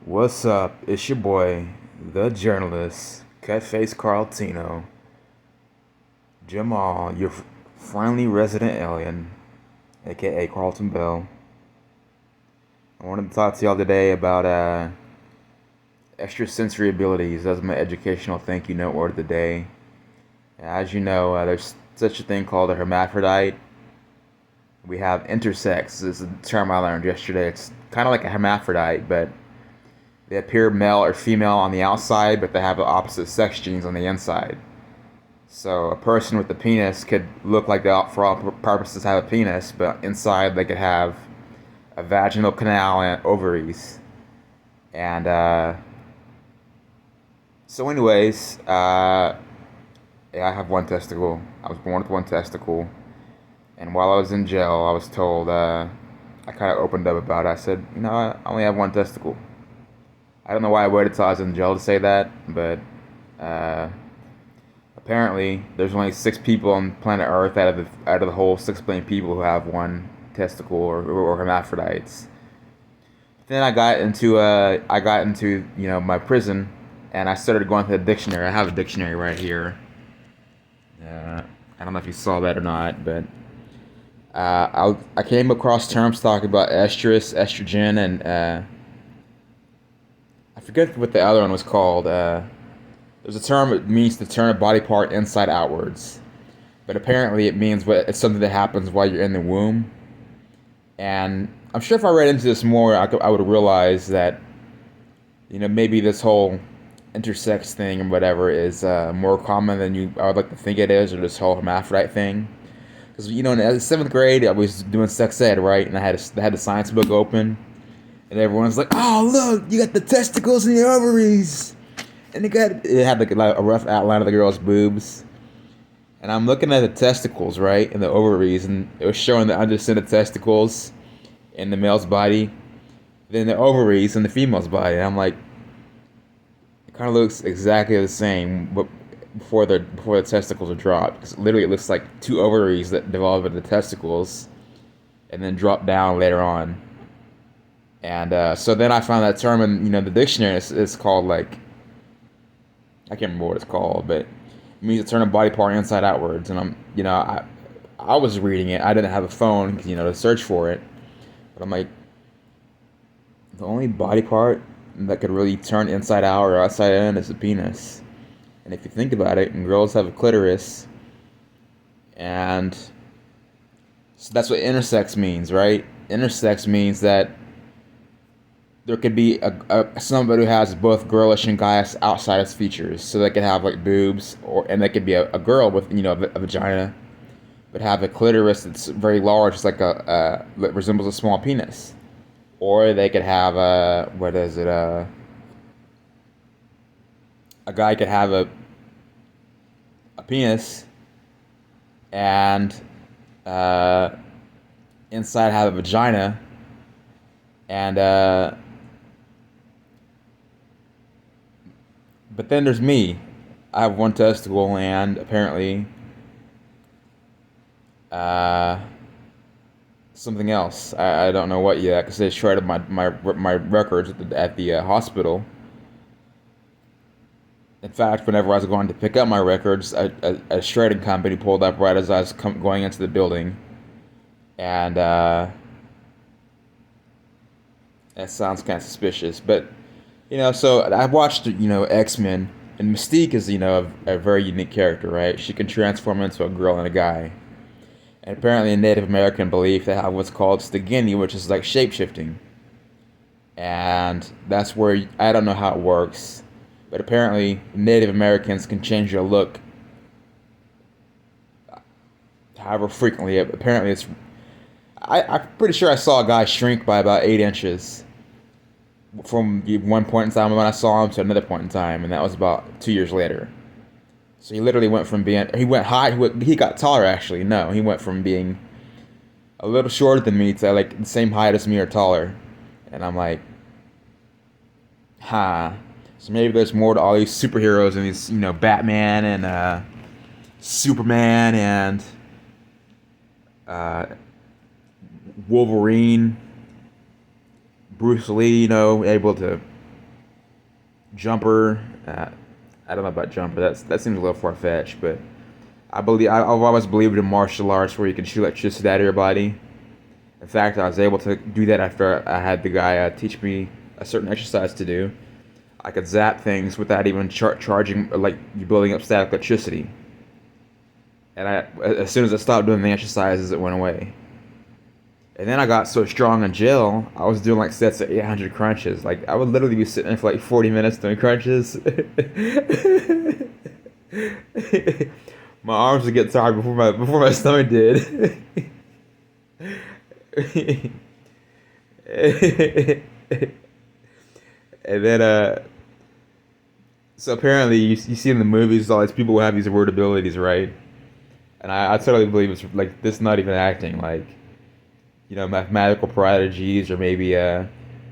What's up? It's your boy, the journalist, Cutface Carltino, Jamal, your friendly resident alien, aka Carlton Bell. I wanted to talk to y'all today about extrasensory abilities. That's my educational thank you note word of the day. As you know, there's such a thing called a hermaphrodite. We have intersex. This is a term I learned yesterday. It's kind of like a hermaphrodite, but they appear male or female on the outside, but they have the opposite sex genes on the inside. So a person with a penis could look like they, for all purposes, have a penis, but inside they could have a vaginal canal and ovaries. And yeah, I have one testicle. I was born with one testicle. And while I was in jail, I was told, I kind of opened up about it. I said, I only have one testicle. I don't know why I waited till I was in jail to say that, but uh, apparently there's only 6 people on planet Earth out of the whole 6 billion people who have one testicle or hermaphrodites. Then I got into my prison, and I started going to the dictionary. I have a dictionary right here. I don't know if you saw that or not, but I came across terms talking about estrus, estrogen, and I forget what the other one was called. There's a term that means to turn a body part inside outwards, but apparently it means it's something that happens while you're in the womb. And I'm sure if I read into this more, I would realize that maybe this whole intersex thing or whatever is more common than I would like to think it is, or this whole hermaphrodite thing. Because in the 7th grade, I was doing sex ed, right, and I had the science book open, and everyone's like, "Oh, look, you got the testicles and the ovaries," and it had like a rough outline of the girl's boobs, and I'm looking at the testicles, right, and the ovaries, and it was showing the undescended testicles in the male's body, then the ovaries in the female's body, and I'm like, it kind of looks exactly the same, but before the testicles are dropped, because literally it looks like two ovaries that develop into the testicles, and then drop down later on. And so then I found that term in the dictionary. It's called, like, I can't remember what it's called, but it means to turn a body part inside outwards. And I was reading it. I didn't have a phone, to search for it. But I'm like, the only body part that could really turn inside out or outside in is the penis. And if you think about it, and girls have a clitoris, and so that's what intersex means, right? Intersex means that there could be somebody who has both girlish and guyish outside features. So they could have like boobs, and they could be a girl with a vagina, but have a clitoris that's very large, it's like that resembles a small penis. Or they could have a guy could have a penis, and inside have a vagina, and but then there's me. I have one testicle, and apparently uh, something else. I don't know what yet, because they shredded my records at the hospital. In fact, whenever I was going to pick up my records, a shredding company pulled up right as I was going into the building, and that sounds kind of suspicious. But so I watched X-Men, and Mystique is a very unique character, right? She can transform into a girl and a guy. And apparently in Native American belief, they have what's called stigini, which is like shapeshifting. And that's where, I don't know how it works, but apparently Native Americans can change their look however frequently. Apparently I'm pretty sure I saw a guy shrink by about 8 inches from one point in time when I saw him to another point in time, and that was about 2 years later. So he literally went from he went high, he got taller actually. No, he went from being a little shorter than me to like the same height as me or taller. And I'm like, huh. So maybe there's more to all these superheroes and these, Batman and Superman and uh, Wolverine, Bruce Lee, able to Jumper. I don't know about Jumper. That seems a little far fetched, but I've always believed in martial arts where you can shoot electricity out of your body. In fact, I was able to do that after I had the guy teach me a certain exercise to do. I could zap things without even charging, like you building up static electricity. And as soon as I stopped doing the exercises, it went away. And then I got so strong in jail, I was doing like sets of 800 crunches. Like I would literally be sitting there for like 40 minutes doing crunches. My arms would get tired before my stomach did. And then so apparently you see in the movies all these people who have these weird abilities, right? And I totally believe it's like this, not even acting, like, you know, mathematical prodigies, or maybe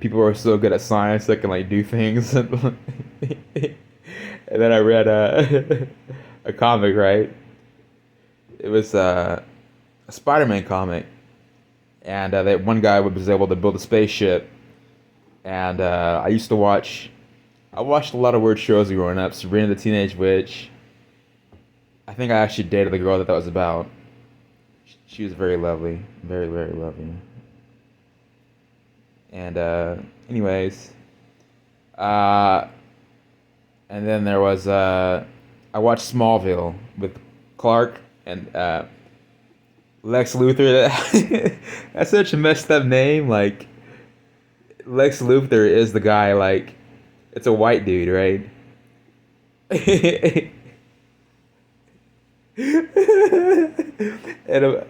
people who are so good at science that can like do things. And then I read a comic, right? It was a Spider-Man comic, and that one guy was able to build a spaceship. And I watched a lot of weird shows growing up. Sabrina the Teenage Witch. I think I actually dated the girl that was about. She was very lovely, very very lovely. And anyways, uh, and then there was I watched Smallville with Clark and Lex Luthor. That's such a messed up name. Like Lex Luthor is the guy. Like it's a white dude, right? And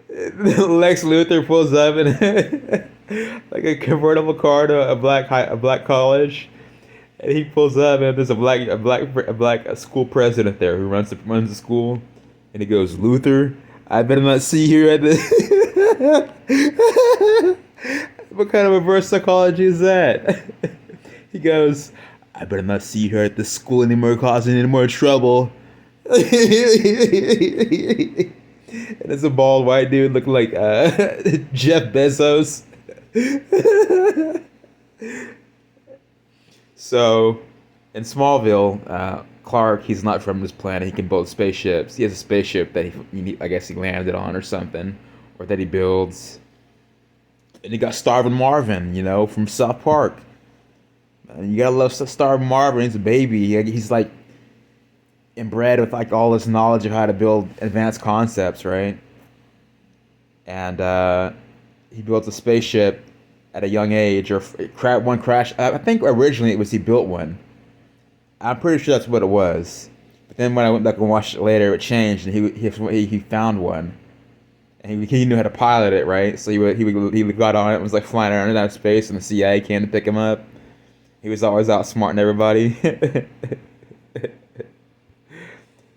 Lex Luthor pulls up in like a convertible car to a black college, and he pulls up and there's a black school president there who runs the school, and he goes, "Luther, I better not see you at the." What kind of reverse psychology is that? He goes, "I better not see her at the school anymore, causing any more trouble." And it's a bald white dude looking like Jeff Bezos. So, in Smallville, Clark, he's not from this planet. He can build spaceships. He has a spaceship that I guess he landed on or something, or that he builds. And he got Starving Marvin, you know, from South Park. And you gotta love Starving Marvin. He's a baby. He's like inbred with like all this knowledge of how to build advanced concepts, right? And he built a spaceship at a young age, or one crash. I think originally it was he built one. I'm pretty sure that's what it was. But then when I went back and watched it later, it changed, and he found one, and he knew how to pilot it, right? So he got on it and was like flying around in that space, and the CIA came to pick him up. He was always outsmarting everybody.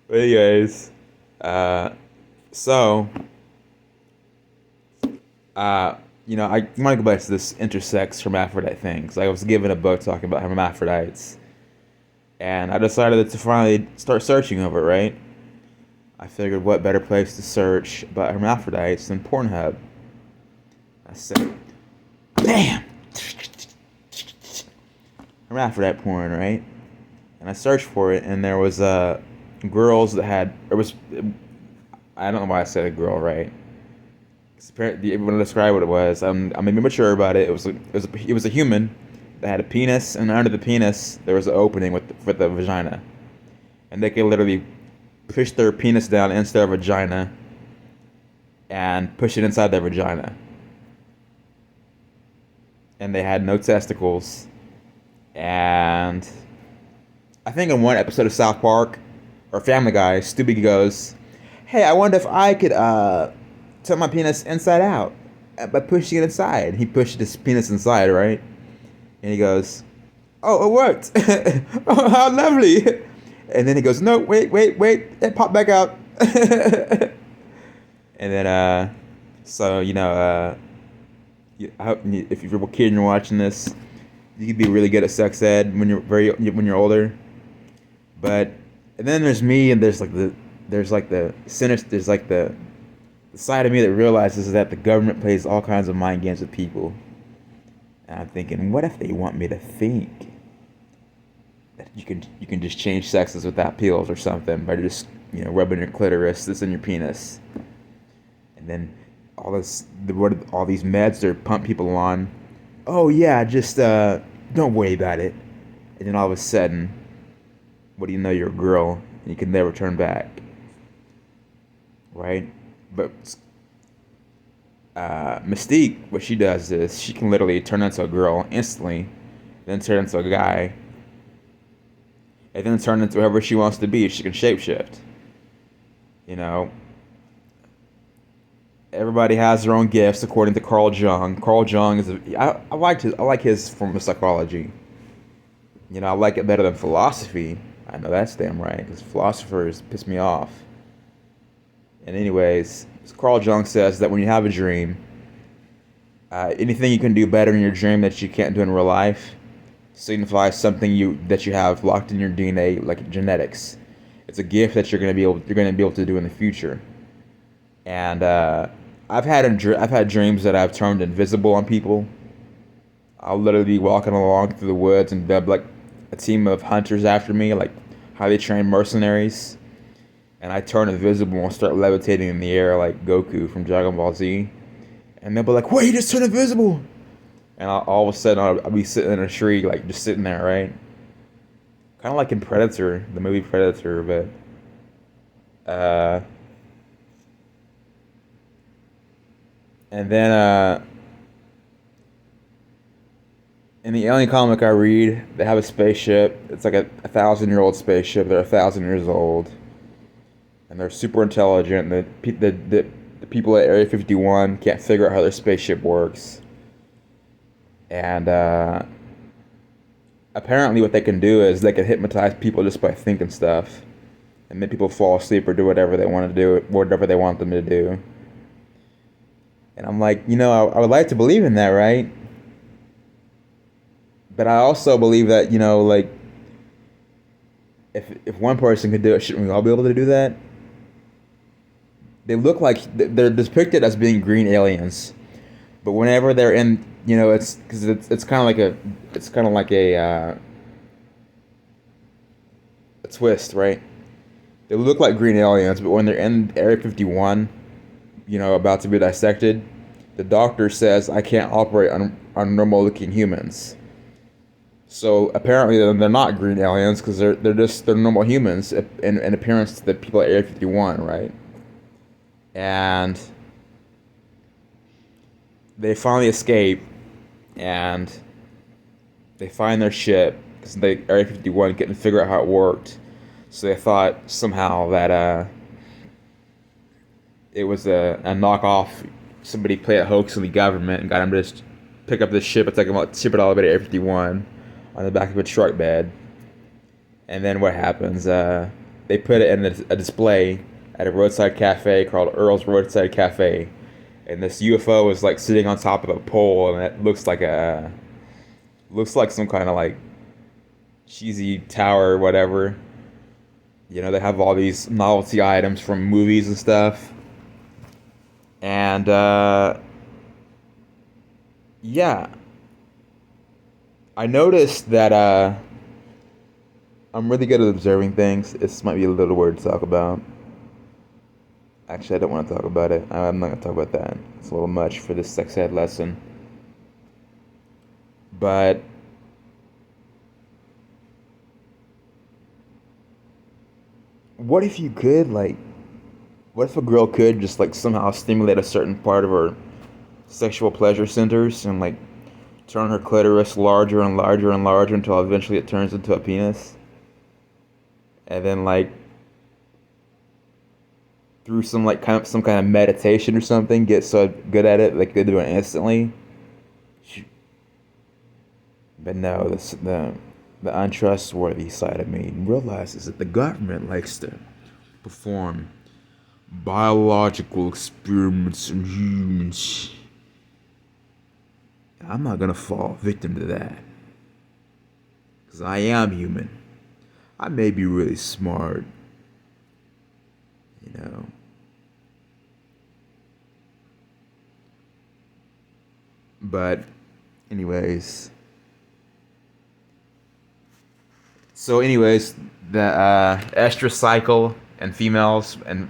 But anyways, so, you know, I want to go back to this intersex hermaphrodite thing, because I was given a book talking about hermaphrodites, and I decided to finally start searching over it, right? I figured what better place to search about hermaphrodites than Pornhub. I said, bam! Hermaphrodite porn, right? And I searched for it, and there was girls that had, I don't know why I said a girl, right? Apparently, if you want to describe what it was, I'm maybe mature about it. It was a human that had a penis, and under the penis there was an opening with the vagina, and they could literally push their penis down into their vagina and push it inside their vagina. And they had no testicles. And I think in one episode of South Park or Family Guy, Stewie goes, "Hey, I wonder if I could turn my penis inside out by pushing it inside." He pushed his penis inside, right? And he goes, "Oh, it worked! Oh, how lovely!" And then he goes, "No, wait, it popped back out." And then, so you know, I hope if you're a kid and you're watching this, you could be really good at sex ed when you're older. But and then there's me, and there's like the sinister, there's like the side of me that realizes that the government plays all kinds of mind games with people. And I'm thinking, what if they want me to think? You can just change sexes without pills or something by just rubbing your clitoris, this in your penis, and then all these meds they're pump people on. Oh yeah, just don't worry about it. And then all of a sudden, what do you know? You're a girl, and you can never turn back, right? But Mystique, what she does is she can literally turn into a girl instantly, then turn into a guy, and then turn into whoever she wants to be. She can shapeshift. You know, everybody has their own gifts according to Carl Jung. Carl Jung I like his form of psychology. I like it better than philosophy. I know that's damn right, because philosophers piss me off. And anyways, Carl Jung says that when you have a dream, anything you can do better in your dream that you can't do in real life signifies something that you have locked in your DNA, like genetics. It's a gift that you're gonna be able to do in the future. And I've had dreams that I've turned invisible on people. I'll literally be walking along through the woods and there'll be like a team of hunters after me, like highly trained mercenaries, and I turn invisible and start levitating in the air like Goku from Dragon Ball Z. And they'll be like, "Wait, you just turned invisible!" And all of a sudden, I'll be sitting in a tree, like just sitting there, right? Kind of like in Predator, the movie Predator, uh, and then in the Alien comic I read, they have a spaceship. It's like a 1,000-year-old spaceship. They're 1,000 years old, and they're super intelligent. The people at Area 51 can't figure out how their spaceship works. And apparently, what they can do is they can hypnotize people just by thinking stuff, and make people fall asleep or do whatever they want to do, whatever they want them to do. And I'm like, I would like to believe in that, right? But I also believe that, like, if one person could do it, shouldn't we all be able to do that? They look like they're depicted as being green aliens, but whenever they're in, it's because it's kind of like a twist, right? They look like green aliens, but when they're in Area 51, about to be dissected, the doctor says I can't operate on normal looking humans. So apparently they're not green aliens because they're normal humans in appearance to the people at Area 51, right? And they finally escape, and they find their ship because they Area 51 couldn't figure out how it worked. So they thought somehow that it was a knockoff. Somebody played a hoax in the government and got them to just pick up this ship and ship it all the way to Area 51 on the back of a truck bed. And then what happens? They put it in a display at a roadside cafe called Earl's Roadside Cafe, and this UFO is like sitting on top of a pole, and it looks like some kind of like cheesy tower or whatever. They have all these novelty items from movies and stuff, and yeah, I noticed that I'm really good at observing things. This might be a little weird to talk about. Actually, I don't want to talk about it. I'm not going to talk about that. It's a little much for this sex ed lesson. But what if you could, like, what if a girl could just, like, somehow stimulate a certain part of her sexual pleasure centers and, like, turn her clitoris larger and larger and larger until eventually it turns into a penis? And then, like, through some kind of meditation or something, get so good at it like they do it instantly. But no, the untrustworthy side of me realizes that the government likes to perform biological experiments on humans. I'm not gonna fall victim to that, because I am human. I may be really smart, you know. But, anyways, So, anyways, the estrous cycle in females and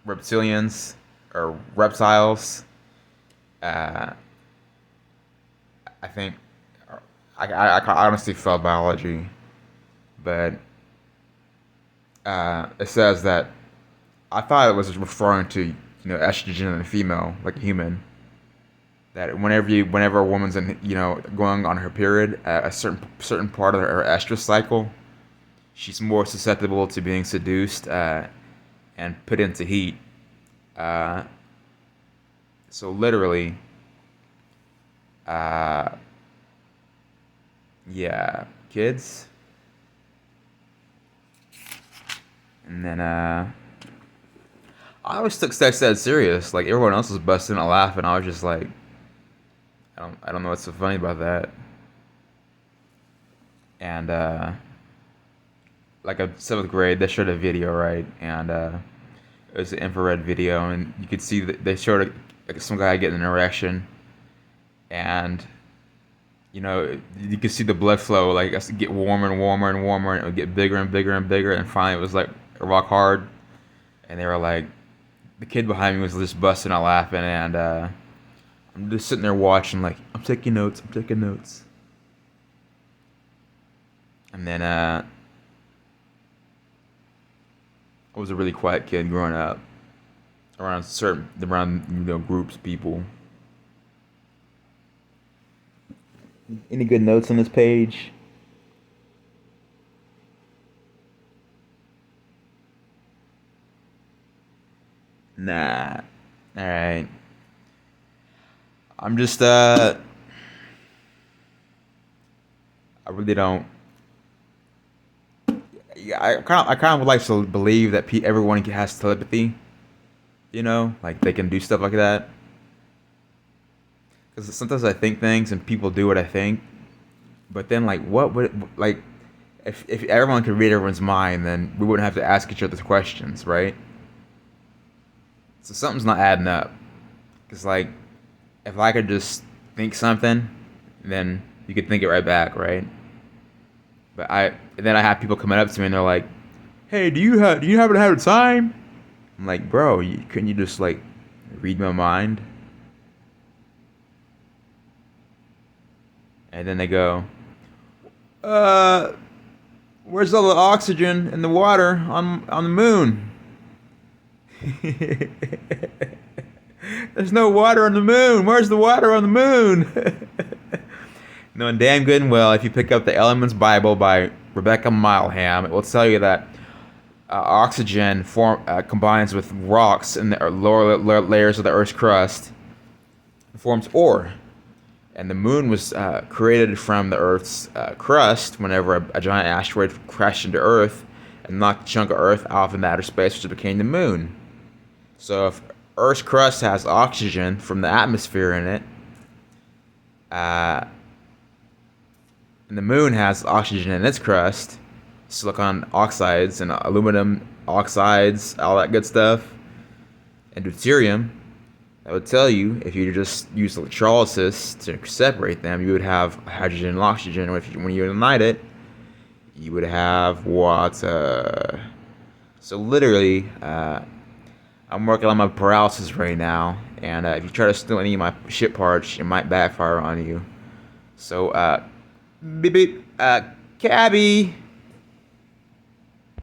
reptilians or reptiles, uh, I think I honestly failed biology, but it says that I thought it was referring to estrogen in a female, like a human. That whenever a woman's going on her period, a certain part of her estrous cycle, she's more susceptible to being seduced and put into heat. Uh, so literally, uh, yeah, kids, and then I always took sex that serious. Like everyone else was busting a laugh, and I was just like, I don't know what's so funny about that. And like a seventh grade, they showed a video, right? And it was an infrared video, and you could see that they showed like some guy getting an erection, and you could see the blood flow like get warmer and warmer and warmer, and it would get bigger and bigger and bigger, and finally it was like rock hard. And they were like, the kid behind me was just busting out laughing, and I'm just sitting there watching, like, I'm taking notes, I'm taking notes. And then I was a really quiet kid growing up around groups of people. Any good notes on this page? Nah. All right. I'm just I really don't. Yeah, I kind of would like to believe that everyone has telepathy. Like they can do stuff like that. Because sometimes I think things and people do what I think, but then like what would like if everyone could read everyone's mind, then we wouldn't have to ask each other questions, right? So something's not adding up. Because like if I could just think something, then you could think it right back, right? But then I have people coming up to me and they're like, "Hey, do you happen to have time?" I'm like, "Bro, couldn't you just like read my mind?" And then they go, "Uh, where's all the oxygen in the water on the moon?" There's no water on the moon. Where's the water on the moon? Knowing damn good and well, if you pick up the Elements Bible by Rebecca Mileham, it will tell you that oxygen combines with rocks in the lower layers of the Earth's crust and forms ore. And the moon was created from the Earth's crust whenever a giant asteroid crashed into Earth and knocked a chunk of Earth out of outer space, which became the moon. So if Earth's crust has oxygen from the atmosphere in it, and the moon has oxygen in its crust, silicon oxides and aluminum oxides, all that good stuff, and deuterium, that would tell you if you just use electrolysis to separate them, you would have hydrogen and oxygen. When you ignite it, you would have water. So literally, I'm working on my paralysis right now, and if you try to steal any of my shit parts, it might backfire on you. So, beep beep, cabby.